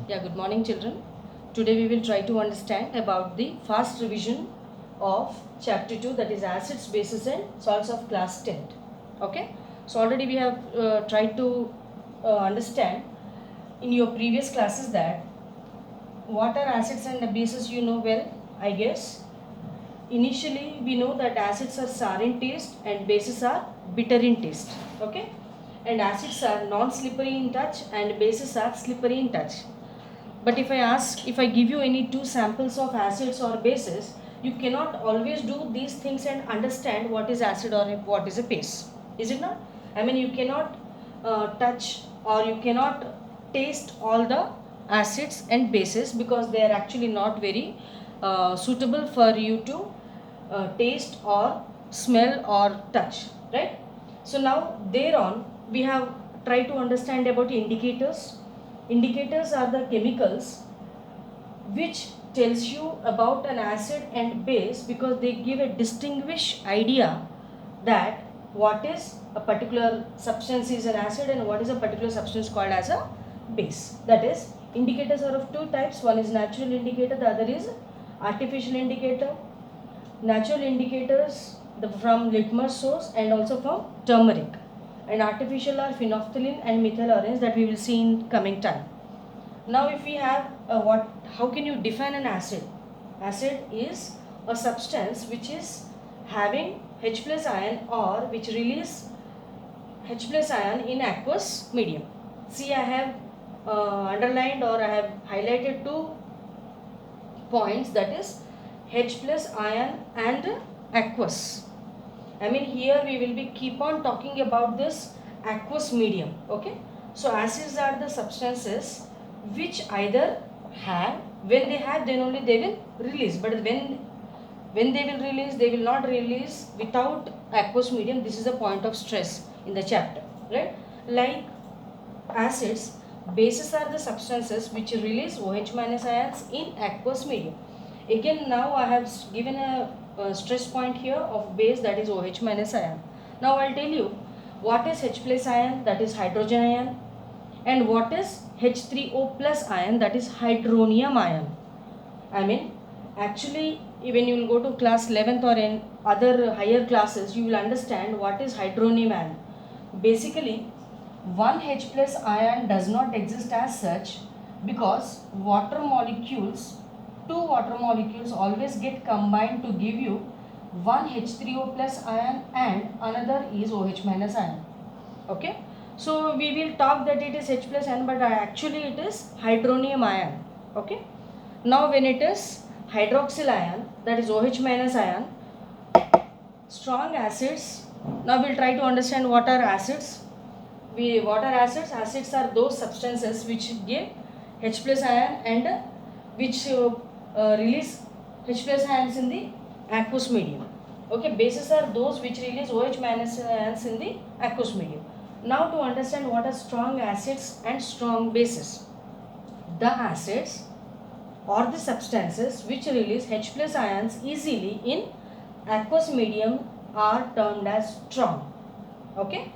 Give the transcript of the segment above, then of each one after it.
Yeah, good morning children. Today we will try to understand about the fast revision of chapter 2, that is acids, bases and salts of class 10. Okay. So already we have tried to understand in your previous classes that what are acids and bases, you know well, I guess. Initially we know that acids are sour in taste and bases are bitter in taste. Okay. And acids are non-slippery in touch and bases are slippery in touch. But if I give you any two samples of acids or bases, you cannot always do these things and understand what is acid or what is a base. Is it not? I mean, you cannot touch or you cannot taste all the acids and bases because they are actually not very suitable for you to taste or smell or touch, right? So now thereon we have tried to understand about indicators. Indicators are the chemicals which tells you about an acid and base because they give a distinguished idea that what is a particular substance is an acid and what is a particular substance called as a base. That is, indicators are of two types. One is natural indicator, the other is artificial indicator. Natural indicators from litmus source and also from turmeric, and artificial are phenolphthalein and methyl orange that we will see in coming time. Now if we have how can you define an acid? Acid is a substance which is having H plus ion or which release H plus ion in aqueous medium. See, I have underlined or I have highlighted two points, that is H plus ion and aqueous. I mean, here we will be keep on talking about this aqueous medium. Okay. So acids are the substances which either have, when they have then only they will release, but when they will release, they will not release without aqueous medium. This is a point of stress in the chapter, right? Like acids, bases are the substances which release OH minus ions in aqueous medium. Again, now I have given a stress point here of base, that is OH minus ion. Now I'll tell you what is H plus ion, that is hydrogen ion, and what is H3O plus ion, that is hydronium ion. I mean, actually when you will go to class 11th or in other higher classes, you will understand what is hydronium ion. Basically, one H plus ion does not exist as such because two water molecules always get combined to give you one H3O plus ion and another is OH minus ion. Okay. So we will talk that it is H plus ion, but actually it is hydronium ion. Okay. Now when it is hydroxyl ion, that is OH minus ion, strong acids. Now we will try to understand what are acids. What are acids? Acids are those substances which give H plus ion and which release H plus ions in the aqueous medium. Okay, bases are those which release OH minus ions in the aqueous medium. Now to understand what are strong acids and strong bases. The acids or the substances which release H plus ions easily in aqueous medium are termed as strong. Okay.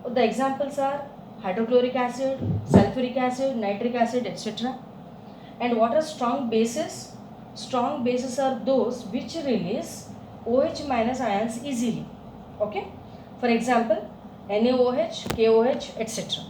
The examples are hydrochloric acid, sulfuric acid, nitric acid, etc. And what are strong bases? Strong bases are those which release OH minus ions easily. Okay. For example, NaOH, KOH, etc.